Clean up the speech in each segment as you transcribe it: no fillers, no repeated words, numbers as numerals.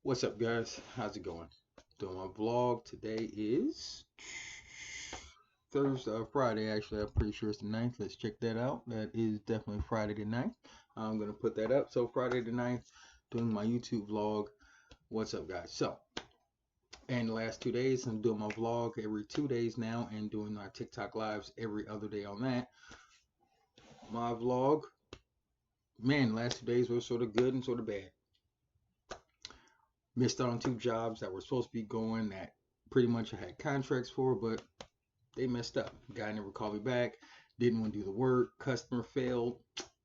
What's up, guys? How's it going? Doing my vlog. Today is Thursday, Friday. Actually, I'm pretty sure it's the 9th. Let's check that out. That is definitely Friday the 9th. I'm gonna put that up. So Friday the 9th, doing my YouTube vlog. What's up, guys? So, and the last 2 days, I'm doing my vlog every 2 days now, and doing my TikTok lives every other day on that. My vlog, man, last 2 days were sort of good and sort of bad. Missed out on 2 jobs that were supposed to be going that pretty much I had contracts for, but they messed up. Guy never called me back. Didn't want to do the work. Customer failed.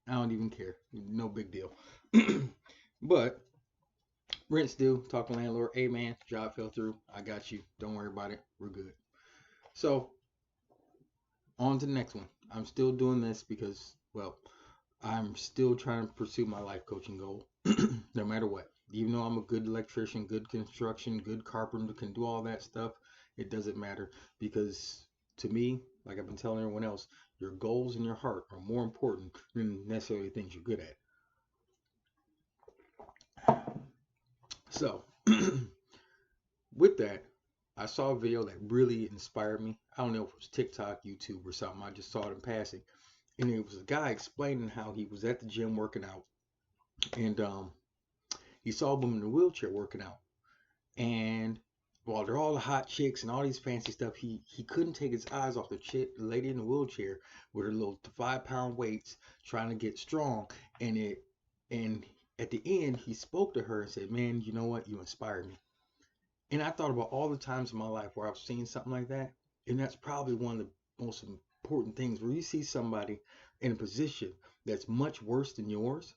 I don't even care. No big deal. But rent's due. Talk to landlord. Hey man, job fell through. I got you. Don't worry about it. We're good. So on to the next one. I'm still doing this because, well, I'm still trying to pursue my life coaching goal, no matter what. Even though I'm a good electrician, good construction, good carpenter, can do all that stuff, it doesn't matter because to me, like I've been telling everyone else, your goals and your heart are more important than necessarily things you're good at. So, with that, I saw a video that really inspired me. I don't know if it was TikTok, YouTube, or something. I just saw it in passing. And it was a guy explaining how he was at the gym working out. And he saw a woman in a wheelchair working out. And while they're all the hot chicks and all these fancy stuff, he couldn't take his eyes off the lady in the wheelchair with her little 5 pound weights trying to get strong. And at the end he spoke to her and said, man, you know what, you inspired me. And I thought about all the times in my life where I've seen something like that, and that's probably one of the most important things, where you see somebody in a position that's much worse than yours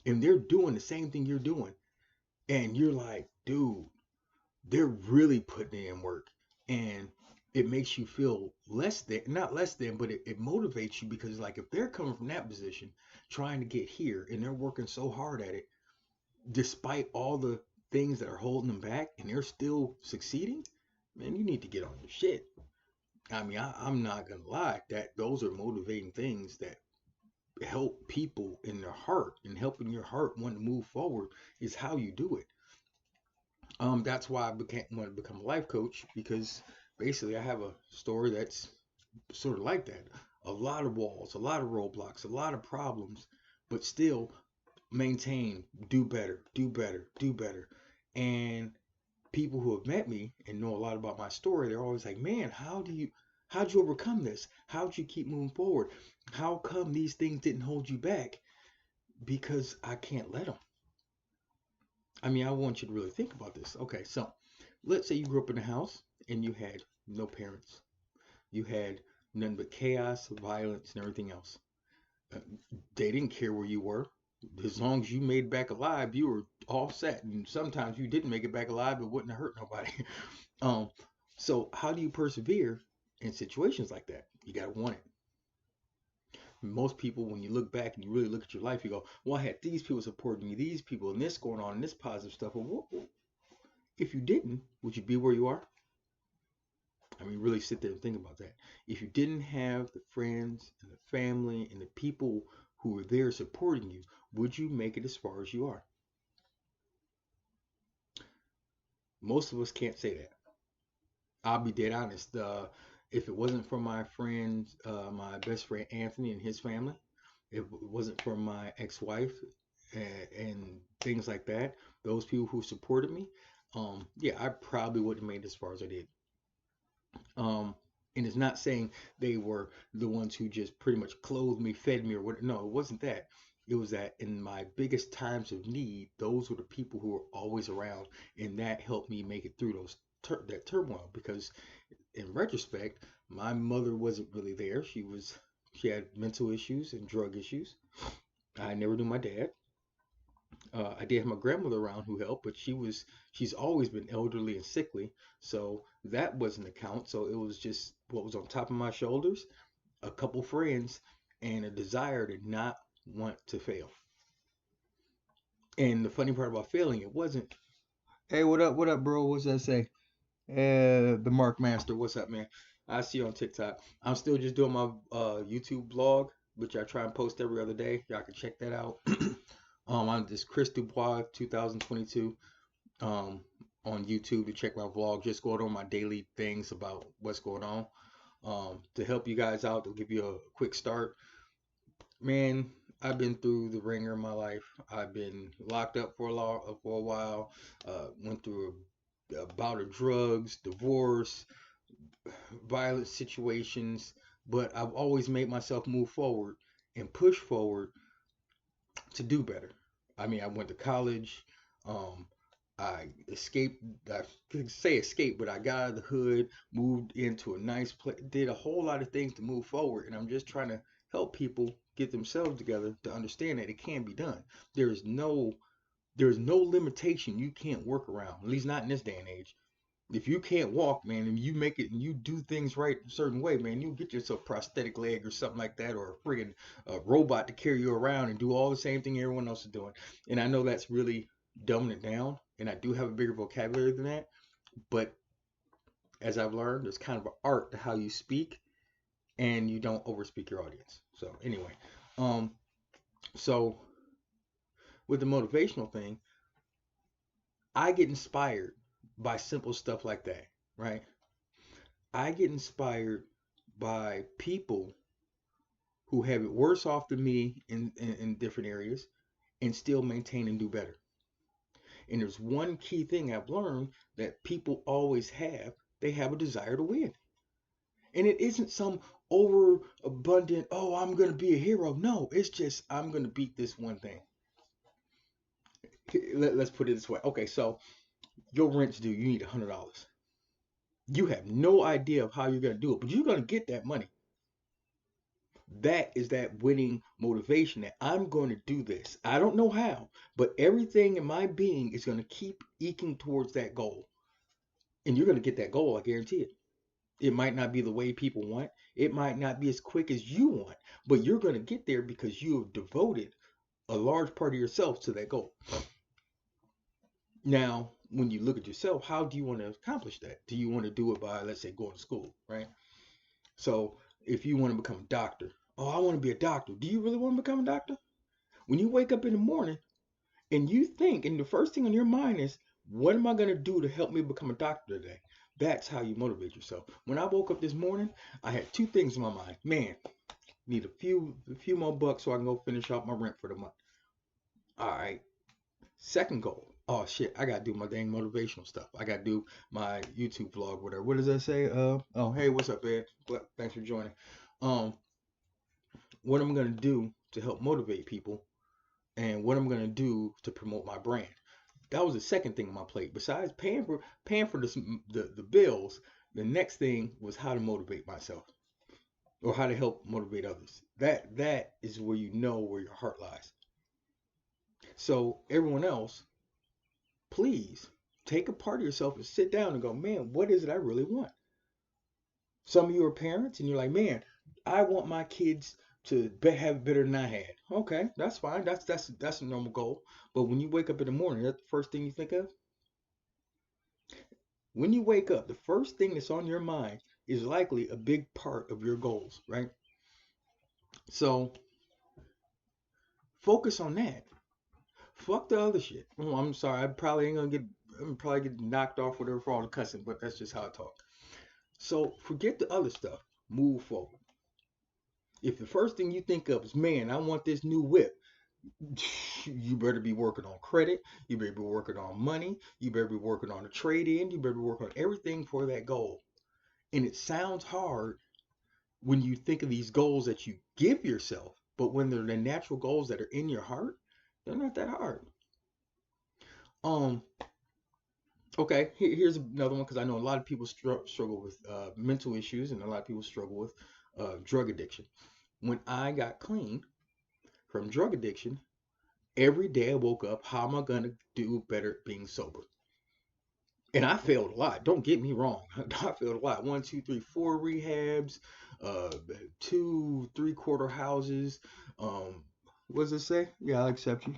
and they're doing the same thing you're doing, and you're like, dude, they're really putting in work. And it makes you feel less than, not less than, but it motivates you, because like if they're coming from that position trying to get here and they're working so hard at it despite all the things that are holding them back, and they're still succeeding, man, you need to get on your shit. I mean, I'm not gonna lie, that those are motivating things that help people in their heart, and helping your heart want to move forward is how you do it. That's why I want to become a life coach, because basically I have a story that's sort of like that. A lot of walls, a lot of roadblocks, a lot of problems, but still maintain, do better, do better, do better. And people who have met me and know a lot about my story, they're always like, man, how'd you overcome this? How'd you keep moving forward? How come these things didn't hold you back? Because I can't let them. I mean, I want you to really think about this. Okay, so let's say you grew up in a house and you had no parents. You had nothing but chaos, violence, and everything else. Uh, they didn't care where you were. As long as you made it back alive, you were all set. And sometimes you didn't make it back alive, it wouldn't hurt nobody. um, so how do you persevere in situations like that? You gotta want it. Most people, when you look back and you really look at your life, you go, well, I had these people supporting me, these people, and this going on, and this positive stuff. Well, if you didn't, would you be where you are? I mean, really sit there and think about that. If you didn't have the friends and the family and the people who were there supporting you, would you make it as far as you are? Most of us can't say that. I'll be dead honest. If it wasn't for my friends, my best friend Anthony and his family, if it wasn't for my ex-wife and things like that, those people who supported me, yeah, I probably wouldn't have made it as far as I did. And it's not saying they were the ones who just pretty much clothed me, fed me, or what. No, it wasn't that. It was that in my biggest times of need, those were the people who were always around, and that helped me make it through that turmoil. Because in retrospect, my mother wasn't really there. She had mental issues and drug issues. I never knew my dad. I did have my grandmother around who helped, but she's always been elderly and sickly, so that wasn't a count. So it was just what was on top of my shoulders, a couple friends, and a desire to not want to fail. And the funny part about failing, it wasn't, hey, what up, bro? What's that say? The Mark Master, what's up, man? I see you on TikTok. I'm still just doing my YouTube blog, which I try and post every other day. Y'all can check that out. I'm just Chris Dubois 2022. um, on YouTube to check my vlog, just going on my daily things about what's going on. To help you guys out, to give you a quick start. Man, I've been through the ringer in my life. I've been locked up for a while. Went through a bout of drugs, divorce, violent situations, but I've always made myself move forward and push forward to do better. I mean, I went to college. Um, I escaped. I could say escape, but I got out of the hood, moved into a nice place, did a whole lot of things to move forward, and I'm just trying to help people get themselves together to understand that it can be done. There is no there is no limitation you can't work around. At least not in this day and age. If you can't walk, man, and you make it and you do things right a certain way, man, you get yourself a prosthetic leg or something like that, or a friggin' robot to carry you around and do all the same thing everyone else is doing. And I know that's really dumbing it down, and I do have a bigger vocabulary than that. But as I've learned, there's kind of an art to how you speak, and you don't overspeak your audience. So anyway, um, so with the motivational thing, I get inspired by simple stuff like that, right? I get inspired by people who have it worse off than me in different areas and still maintain and do better. And there's one key thing I've learned that people always have. They have a desire to win. And it isn't some overabundant, oh, I'm going to be a hero. No, it's just, I'm going to beat this one thing. Let's put it this way. Okay, so your rent's due. You need $100. You have no idea of how you're going to do it, but you're going to get that money. That is that winning motivation that I'm going to do this. I don't know how, but everything in my being is going to keep eking towards that goal. And you're going to get that goal, I guarantee it. It might not be the way people want, it might not be as quick as you want, but you're going to get there because you have devoted a large part of yourself to that goal. Now, when you look at yourself, how do you want to accomplish that? Do you want to do it by, let's say, going to school, right? So if you want to become a doctor, oh, I want to be a doctor. Do you really want to become a doctor? When you wake up in the morning and you think, and the first thing on your mind is, what am I going to do to help me become a doctor today? That's how you motivate yourself. When I woke up this morning, I had two things in my mind. Man, need a few more bucks so I can go finish off my rent for the month. All right. Second goal. Oh shit, I gotta do my dang motivational stuff. I gotta do my YouTube vlog, whatever. What does that say? Oh hey, what's up, Ed? Thanks for joining. Um, what am I gonna do to help motivate people, and what I'm gonna do to promote my brand? That was the second thing on my plate. Besides paying for the bills, the next thing was how to motivate myself or how to help motivate others. That is where you know where your heart lies. So everyone else, please take a part of yourself and sit down and go, man, what is it I really want? Some of you are parents and you're like, man, I want my kids to have it better than I had. Okay, that's fine. That's a normal goal. But when you wake up in the morning, that's the first thing you think of. When you wake up, the first thing that's on your mind is likely a big part of your goals, right? So focus on that. Fuck the other shit. Oh, I'm sorry. I'm probably get knocked off whatever for all the cussing, but that's just how I talk. So forget the other stuff. Move forward. If the first thing you think of is, man, I want this new whip, you better be working on credit. You better be working on money. You better be working on a trade in. You better be working on everything for that goal. And it sounds hard when you think of these goals that you give yourself, but when they're the natural goals that are in your heart, they're not that hard. Um, okay, here's another one because I know a lot of people struggle with mental issues and a lot of people struggle with drug addiction. When I got clean from drug addiction, every day I woke up, how am I going to do better being sober? And I failed a lot. Don't get me wrong. I failed a lot. 1, 2, 3, 4 rehabs, uh, 2 3/4 houses. Um, what does it say? Yeah, I'll accept you.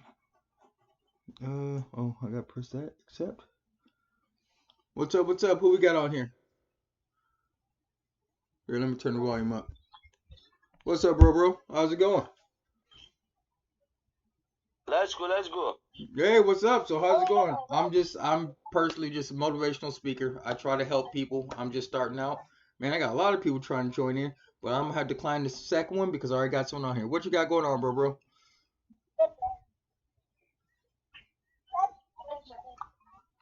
Oh, I got to press that. Accept. What's up? What's up? Who we got on here? Here, let me turn the volume up. What's up, bro? How's it going? Let's go, let's go. Hey, what's up? So how's it going? I'm personally just a motivational speaker. I try to help people. I'm just starting out. Man, I got a lot of people trying to join in, but I'm gonna have to decline the second one because I already got someone on here. What you got going on, bro?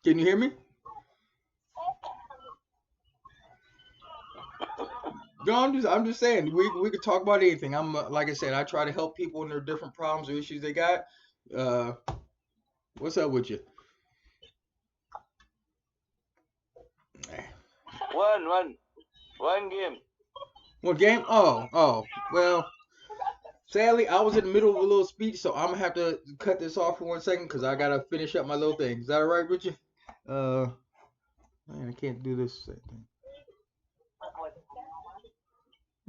Can you hear me? No, I'm just saying we could talk about anything. I'm like I said, I try to help people in their different problems or issues they got. Uh, what's up with you? One, one game. What game? Oh. Well, sadly, I was in the middle of a little speech, so I'm gonna have to cut this off for 1 second because I gotta finish up my little thing. Is that all right with you? Uh, man, I can't do this thing.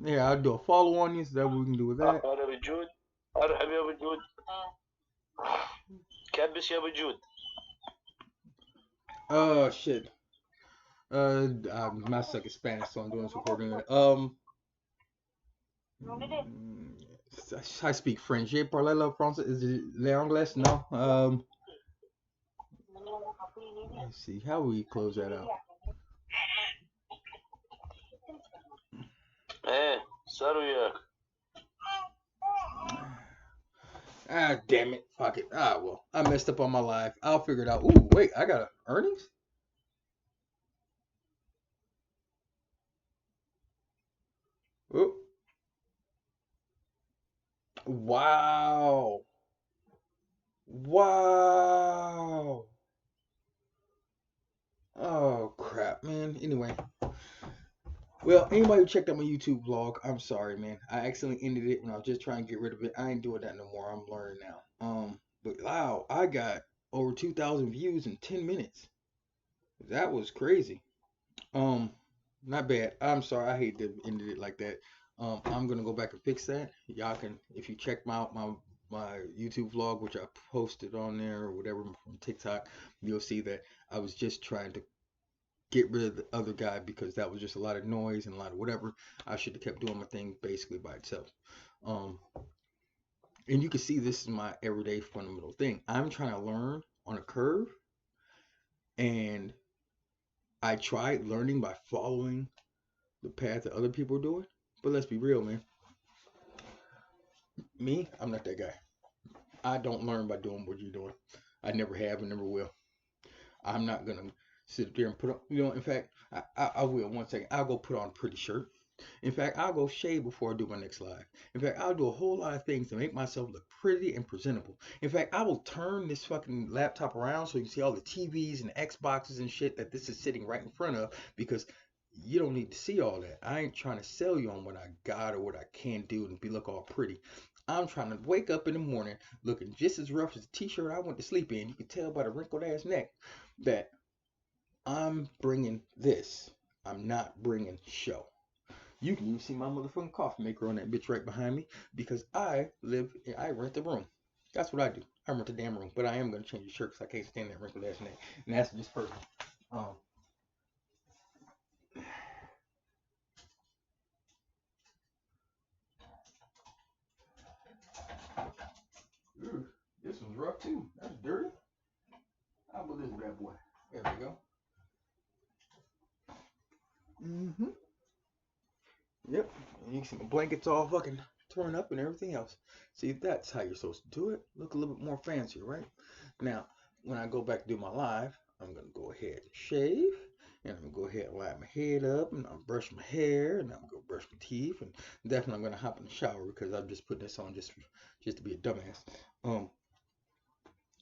Yeah, I'll do a follow on you, so that we can do with that. هذا بجود. ارحب يا بجود. كبس يا بجود. Oh shit. My suck is Spanish, so I'm doing this recording. I speak French. Je parle le français. Is it l'anglais? No. Let's see. How we close that out? ايه صار وياك. Ah, damn it. Fuck it. Ah, well, I messed up on my live. I'll figure it out. Ooh, wait, I got earnings? Oh, wow. Wow. Oh, crap, man. Anyway. Well, anybody who checked out my YouTube vlog, I'm sorry, man. I accidentally ended it when I was just trying to get rid of it. I ain't doing that no more. I'm learning now. But wow, I got over 2,000 views in 10 minutes. That was crazy. Um, Not bad. I'm sorry. I hate to ended it like that. I'm gonna go back and fix that. Y'all can, if you check my YouTube vlog, which I posted on there or whatever from TikTok, you'll see that I was just trying to get rid of the other guy because that was just a lot of noise and a lot of whatever. I should have kept doing my thing basically by itself. Um, and you can see this is my everyday fundamental thing. I'm trying to learn on a curve, and I tried learning by following the path that other people are doing. But let's be real, man. Me, I'm not that guy. I don't learn by doing what you're doing. I never have and never will. I'm not gonna sit there and put on, in fact, I will 1 second. I'll go put on a pretty shirt. In fact, I'll go shave before I do my next live. In fact, I'll do a whole lot of things to make myself look pretty and presentable. In fact, I will turn this fucking laptop around so you can see all the TVs and Xboxes and shit that this is sitting right in front of because you don't need to see all that. I ain't trying to sell you on what I got or what I can do and be look all pretty. I'm trying to wake up in the morning looking just as rough as the t-shirt I went to sleep in. You can tell by the wrinkled ass neck that I'm bringing this. I'm not bringing show. You can even see my motherfucking coffee maker on that bitch right behind me because I rent the room. That's what I do. I rent the damn room. But I am going to change the shirt because I can't stand that wrinkled ass neck. And that's just personal. Um, Ooh, this one's rough too. That's dirty. How about this bad boy? There we go. Mm-hmm. Yep. And you can see my blankets all fucking torn up and everything else. See, that's how you're supposed to do it. Look a little bit more fancier, right? Now, when I go back to do my live, I'm gonna go ahead and shave, and I'm gonna go ahead and light my head up, and I'm brush my hair, and I'm gonna brush my teeth, and definitely I'm gonna hop in the shower because I'm just putting this on just to be a dumbass. Um,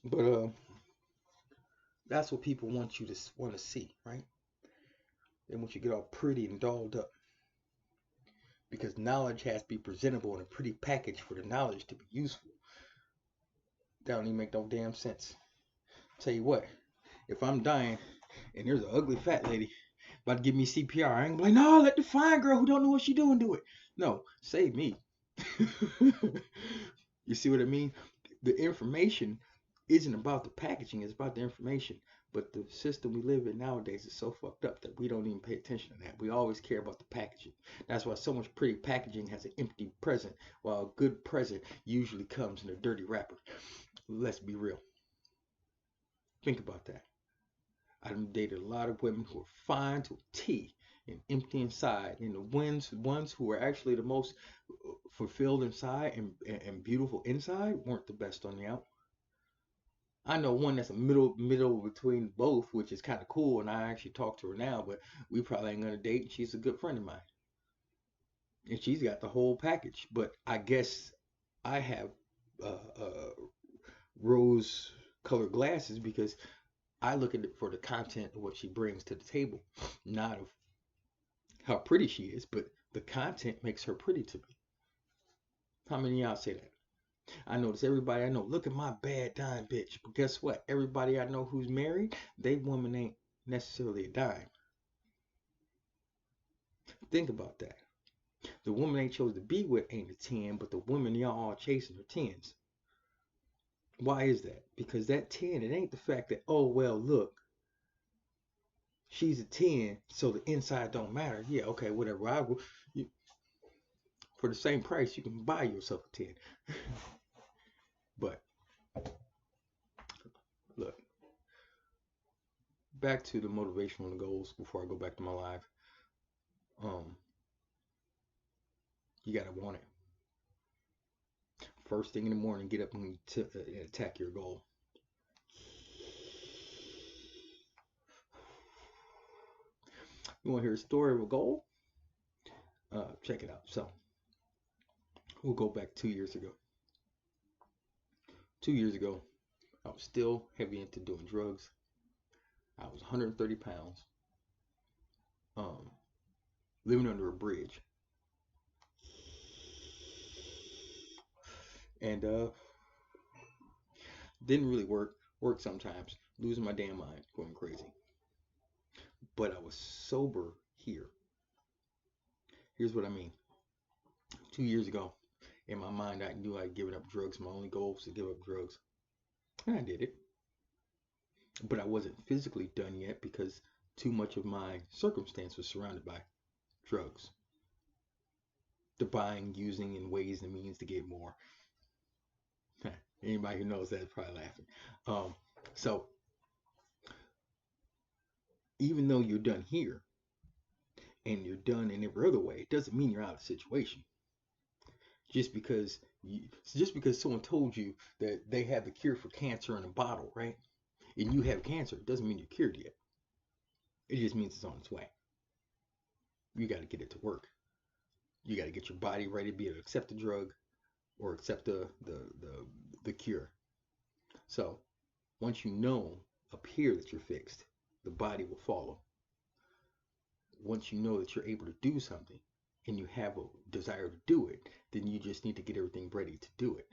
but that's what people want you to want to see, right? They want you to get all pretty and dolled up because knowledge has to be presentable in a pretty package for the knowledge to be useful. That don't even make no damn sense. Tell you what, if I'm dying and there's an ugly fat lady about to give me CPR, I ain't gonna be like, no, let the fine girl who don't know what she doing do it. No, save me. You see what I mean? The information isn't about the packaging, it's about the information. But the system we live in nowadays is so fucked up that we don't even pay attention to that. We always care about the packaging. That's why so much pretty packaging has an empty present, while a good present usually comes in a dirty wrapper. Let's be real. Think about that. I've dated a lot of women who are fine to a T and empty inside, and the ones who were actually the most fulfilled inside and beautiful inside weren't the best on the out. I know one that's a middle between both, which is kind of cool, and I actually talk to her now, but we probably ain't gonna date. And she's a good friend of mine, and she's got the whole package. But I guess I have rose-colored glasses because I look at it for the content of what she brings to the table, not of how pretty she is, but the content makes her pretty to me. How many of y'all say that? I notice everybody I know, look at my bad dime bitch. But guess what? Everybody I know who's married, they woman ain't necessarily a dime. Think about that. The woman they chose to be with ain't a 10, but the woman y'all all chasing are 10s. Why is that? Because that 10, it ain't the fact that, oh, well, look, she's a 10, so the inside don't matter. Yeah, okay, whatever. For the same price, you can buy yourself a 10. But, look, back to the motivational goals before I go back to my life. You gotta want it. First thing in the morning, get up and attack your goal. You want to hear a story of a goal? Check it out. So, we'll go back 2 years ago. 2 years ago, I was still heavy into doing drugs. I was 130 pounds, living under a bridge. And didn't really work sometimes, losing my damn mind, going crazy. But I was sober here. Here's what I mean. 2 years ago, in my mind, I knew I'd given up drugs. My only goal was to give up drugs. And I did it. But I wasn't physically done yet because too much of my circumstance was surrounded by drugs. The buying, using, and ways and means to get more. Anybody who knows that is probably laughing. So, even though you're done here, and you're done in every other way, it doesn't mean you're out of the situation. Just because someone told you that they have the cure for cancer in a bottle, right? And you have cancer, it doesn't mean you're cured yet. It just means it's on its way. You got to get it to work. You got to get your body ready to be able to accept the drug or accept the cure. So once you know up here that you're fixed, the body will follow. Once you know that you're able to do something and you have a desire to do it, then you just need to get everything ready to do it.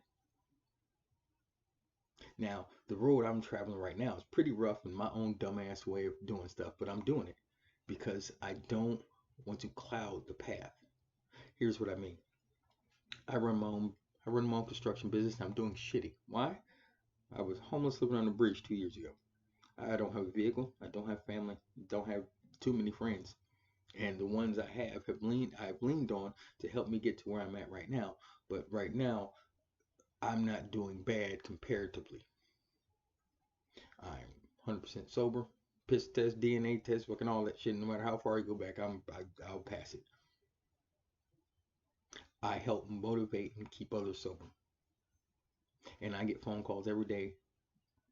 Now, the road I'm traveling right now is pretty rough in my own dumbass way of doing stuff, but I'm doing it because I don't want to cloud the path. Here's what I mean. I run my own construction business and I'm doing shitty. Why? I was homeless living on the bridge 2 years ago. I don't have a vehicle. I don't have family. Don't have too many friends. And the ones I I've leaned on to help me get to where I'm at right now. But right now, I'm not doing bad comparatively. I'm 100% sober. Piss test, DNA test, fucking all that shit. No matter how far I go back, I'll pass it. I help motivate and keep others sober. And I get phone calls every day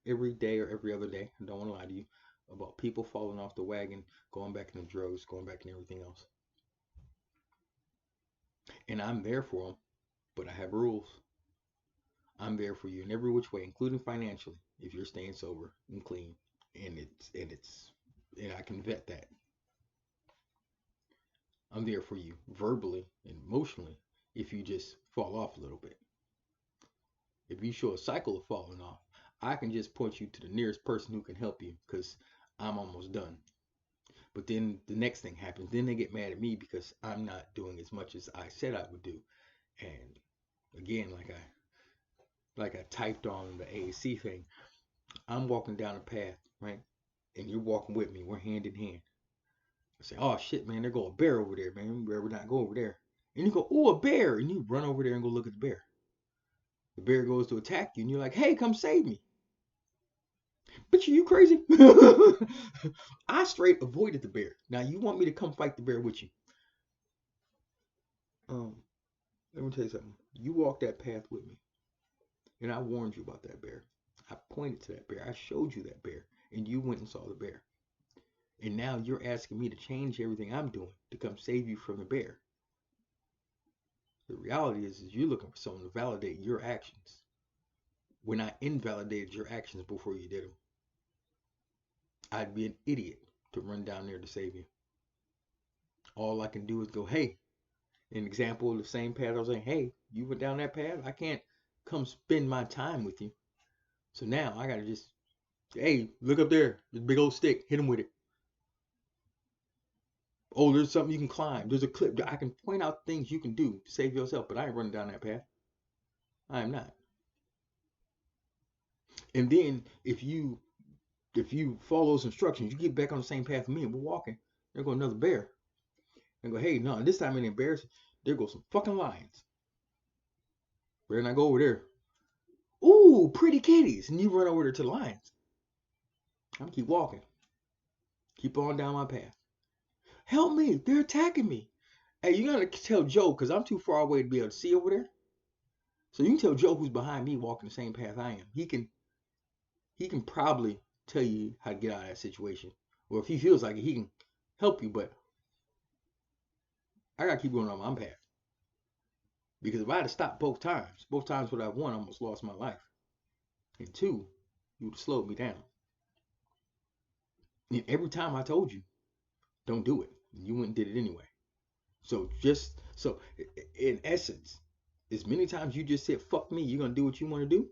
or every other day, I don't want to lie to you, about people falling off the wagon, going back into drugs, going back into everything else. And I'm there for them, but I have rules. I'm there for you in every which way, including financially, if you're staying sober and clean, and I can vet that. I'm there for you verbally and emotionally if you just fall off a little bit. If you show a cycle of falling off, I can just point you to the nearest person who can help you because I'm almost done. But then the next thing happens. Then they get mad at me because I'm not doing as much as I said I would do. And again, like I typed on the AAC thing, I'm walking down a path, right? And you're walking with me. We're hand in hand. I say, oh shit, man, there go a bear over there, man. We better not go over there. And you go, oh, a bear. And you run over there and go look at the bear. The bear goes to attack you, and you're like, hey, come save me. Bitch, are you crazy? I straight avoided the bear. Now you want me to come fight the bear with you? Let me tell you something. You walked that path with me, and I warned you about that bear. I pointed to that bear. I showed you that bear, and you went and saw the bear. And now you're asking me to change everything I'm doing to come save you from the bear. The reality is you're looking for someone to validate your actions when I invalidated your actions before you did them. I'd be an idiot to run down there to save you. All I can do is go, hey, an example of the same path. I was saying, hey, you went down that path. I can't come spend my time with you. So now I got to just, hey, look up there. There's a big old stick. Hit him with it. Oh, there's something you can climb. There's a cliff. I can point out things you can do to save yourself, but I ain't running down that path. I am not. And then if you follow those instructions, you get back on the same path with me, and we're walking. There goes another bear. And go, hey, no, this time it ain't bears. There goes some fucking lions. Better not go over there. Ooh, pretty kitties. And you run over there to the lions. I'm gonna keep walking. Keep on down my path. Help me, they're attacking me. Hey, you gotta tell Joe, because I'm too far away to be able to see over there. So you can tell Joe, who's behind me walking the same path I am. He can probably tell you how to get out of that situation. Or if he feels like it, he can help you, but I gotta keep going on my path. Because if I had to stop both times what I won, I almost lost my life. And two, you would have slowed me down. And every time I told you, don't do it, you went and did it anyway. So in essence, as many times you just said fuck me, you're gonna do what you want to do.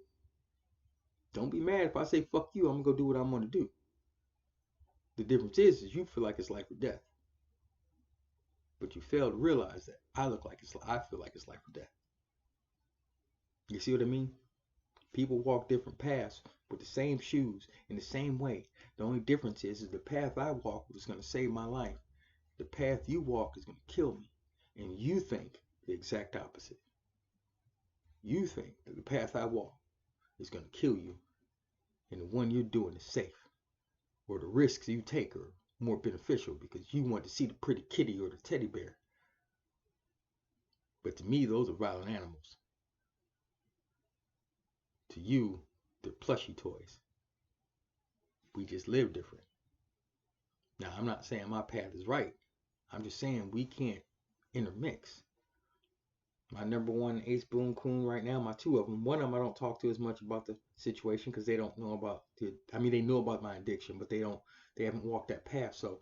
Don't be mad if I say fuck you, I'm gonna go do what I want to do. The difference is you feel like it's life or death, but you fail to realize that I feel like it's life or death. You see what I mean? People walk different paths with the same shoes in the same way. The only difference is the path I walk is going to save my life. The path you walk is going to kill me. And you think the exact opposite. You think that the path I walk is going to kill you, and the one you're doing is safe. Or the risks you take are more beneficial because you want to see the pretty kitty or the teddy bear. But to me, those are violent animals. To you, they're plushy toys. We just live different. Now, I'm not saying my path is right. I'm just saying we can't intermix. My number one Ace Boon Coon right now, my two of them. One of them I don't talk to as much about the situation because they don't know about they know about my addiction, but they haven't walked that path. So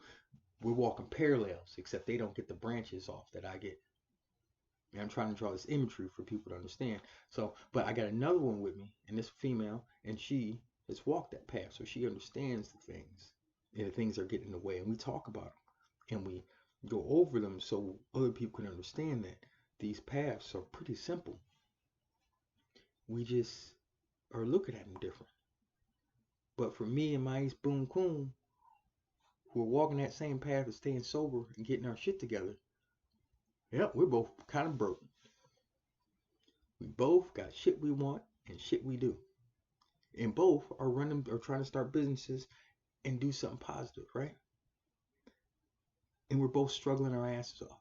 we're walking parallels, except they don't get the branches off that I get. And I'm trying to draw this imagery for people to understand. So, but I got another one with me, and this female, and she has walked that path, so she understands the things, and the things are getting in the way, and we talk about them, and we go over them so other people can understand that these paths are pretty simple. We just are looking at them different. But for me and my Ace Boon Coon, who are walking that same path of staying sober and getting our shit together, yep, we're both kind of broke. We both got shit we want and shit we do. And both are trying to start businesses and do something positive, right? And we're both struggling our asses off.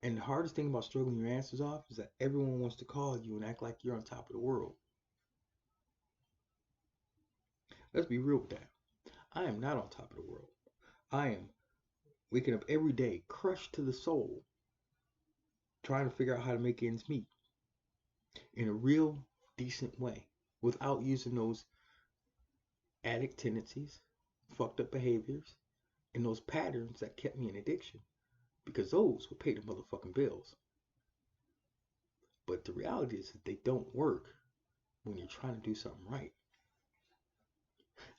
And the hardest thing about struggling your asses off is that everyone wants to call you and act like you're on top of the world. Let's be real with that. I am not on top of the world. I am waking up every day crushed to the soul, trying to figure out how to make ends meet in a real decent way without using those addict tendencies, fucked up behaviors, and those patterns that kept me in addiction, because those will pay the motherfucking bills. But the reality is that they don't work when you're trying to do something right.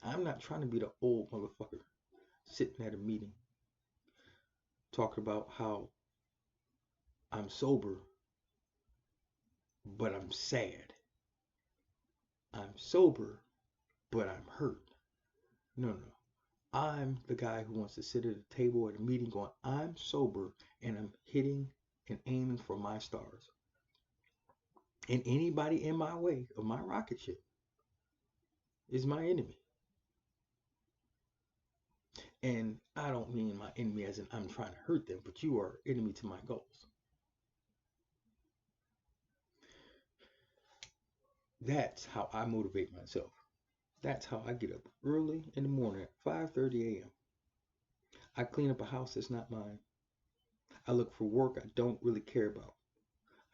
I'm not trying to be the old motherfucker sitting at a meeting talking about how I'm sober, but I'm sad. I'm sober, but I'm hurt. No. I'm the guy who wants to sit at a table at a meeting going, I'm sober and I'm hitting and aiming for my stars. And anybody in my way of my rocket ship is my enemy. And I don't mean my enemy as in I'm trying to hurt them, but you are enemy to my goals. That's how I motivate myself. That's how I get up early in the morning at 5:30 a.m. I clean up a house that's not mine. I look for work I don't really care about.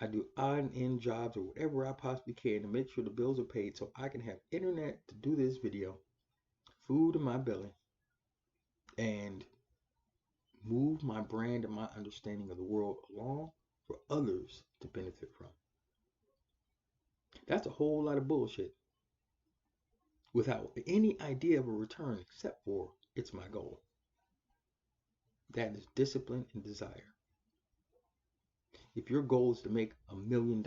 I do odd and end jobs or whatever I possibly can to make sure the bills are paid so I can have internet to do this video, food in my belly, and move my brand and my understanding of the world along for others to benefit from. That's a whole lot of bullshit without any idea of a return except for it's my goal. That is discipline and desire. If your goal is to make $1 million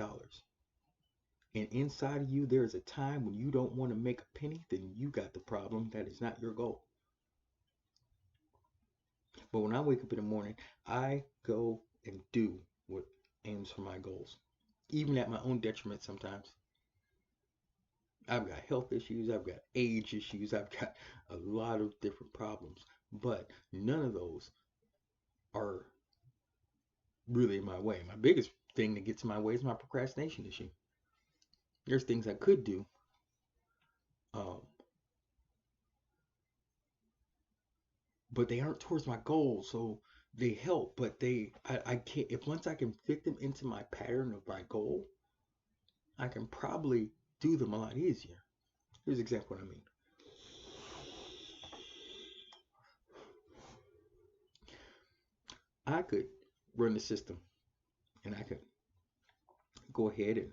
and inside of you there is a time when you don't want to make a penny, then you got the problem. That is not your goal. But when I wake up in the morning, I go and do what aims for my goals, even at my own detriment sometimes. I've got health issues, I've got age issues, I've got a lot of different problems, but none of those are really in my way. My biggest thing that gets in my way is my procrastination issue. There's things I could do, but they aren't towards my goal, so they help, but I can't, if once I can fit them into my pattern of my goal, I can probably do them a lot easier. Here's an example what I mean. I could run the system and I could go ahead and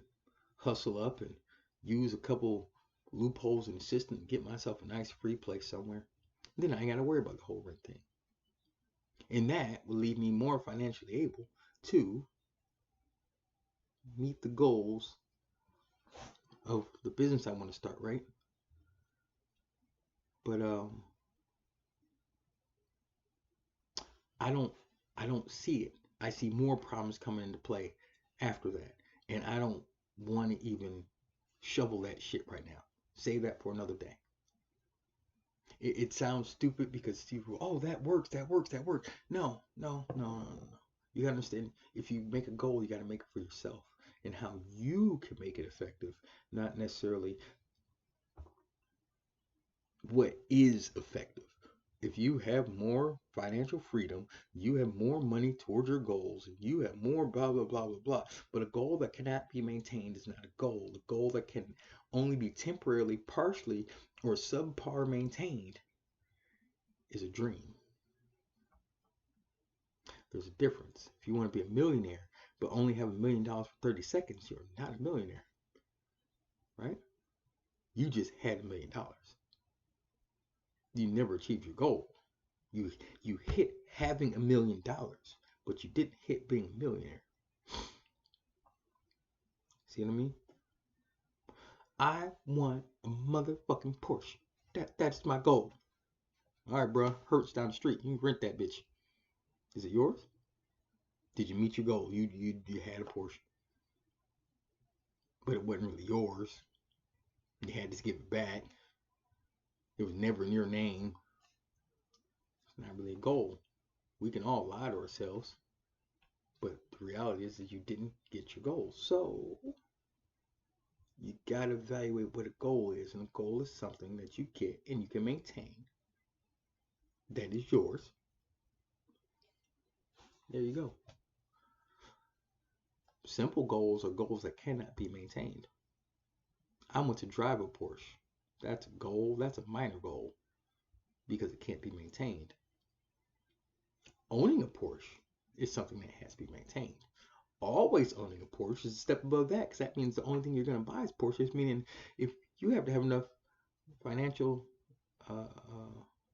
hustle up and use a couple loopholes in the system and get myself a nice free place somewhere. Then I ain't got to worry about the whole rent thing. And that will leave me more financially able to meet the goals of the business I want to start, right? But I don't see it. I see more problems coming into play after that. And I don't want to even shovel that shit right now. Save that for another day. It sounds stupid because people, oh, that works. No. You gotta understand, if you make a goal, you gotta make it for yourself and how you can make it effective, not necessarily what is effective. If you have more financial freedom, you have more money towards your goals, and you have more blah, blah, blah, blah, blah. But a goal that cannot be maintained is not a goal. A goal that can only be temporarily, partially, or subpar maintained is a dream. There's a difference. If you want to be a millionaire, but only have $1 million for 30 seconds, you're not a millionaire, right? You just had $1 million. You never achieved your goal. You hit having $1 million, but you didn't hit being a millionaire. See what I mean? I want a motherfucking Porsche. That's my goal. All right, bro. Hertz down the street. You can rent that bitch. Is it yours? Did you meet your goal? You had a Porsche, but it wasn't really yours. You had to give it back. It was never in your name. It's not really a goal. We can all lie to ourselves, but the reality is that you didn't get your goal. So you gotta evaluate what a goal is, and a goal is something that you get and you can maintain. That is yours. There you go. Simple goals are goals that cannot be maintained. I want to drive a Porsche. That's a goal. That's a minor goal because it can't be maintained. Owning a Porsche is something that has to be maintained. Always owning a Porsche is a step above that, because that means the only thing you're going to buy is Porsches, meaning if you have to have enough financial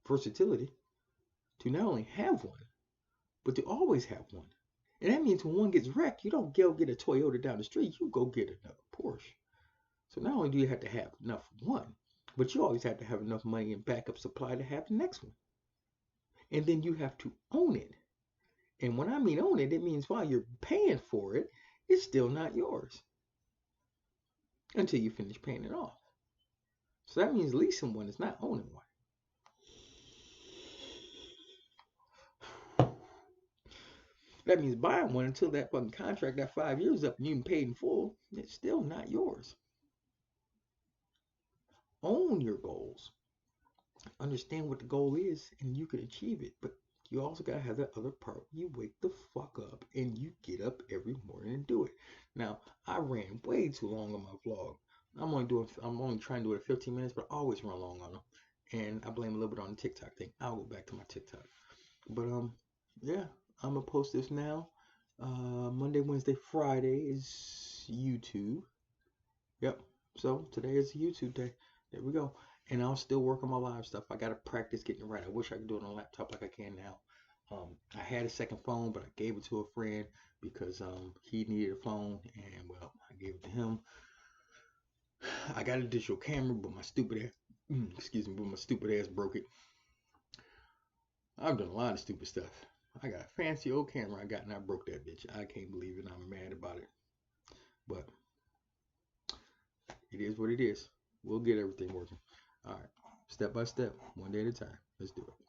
versatility to not only have one, but to always have one. And that means when one gets wrecked, you don't go get a Toyota down the street, you go get another Porsche. So not only do you have to have enough one, but you always have to have enough money in backup supply to have the next one. And then you have to own it. And when I mean own it, it means while you're paying for it, it's still not yours. until you finish paying it off. So that means leasing one is not owning one. That means buying one until that fucking contract, that 5 years up and you can pay in full, it's still not yours. Own your goals. Understand what the goal is and you can achieve it. But you also gotta have that other part. You wake the fuck up and you get up every morning and do it. Now, I ran way too long on my vlog. I'm only trying to do it at 15 minutes, but I always run long on them. And I blame a little bit on the TikTok thing. I'll go back to my TikTok. But yeah, I'm gonna post this now. Monday, Wednesday, Friday is YouTube. Yep. So today is YouTube day. There we go. And I'll still work on my live stuff. I gotta practice getting it right. I wish I could do it on a laptop like I can now. I had a second phone, but I gave it to a friend because he needed a phone, and well, I gave it to him. I got a digital camera, but my stupid ass, but my stupid ass broke it. I've done a lot of stupid stuff. I got a fancy old camera I got, and I broke that bitch. I can't believe it. I'm mad about it, but it is what it is. We'll get everything working. All right, step by step, one day at a time. Let's do it.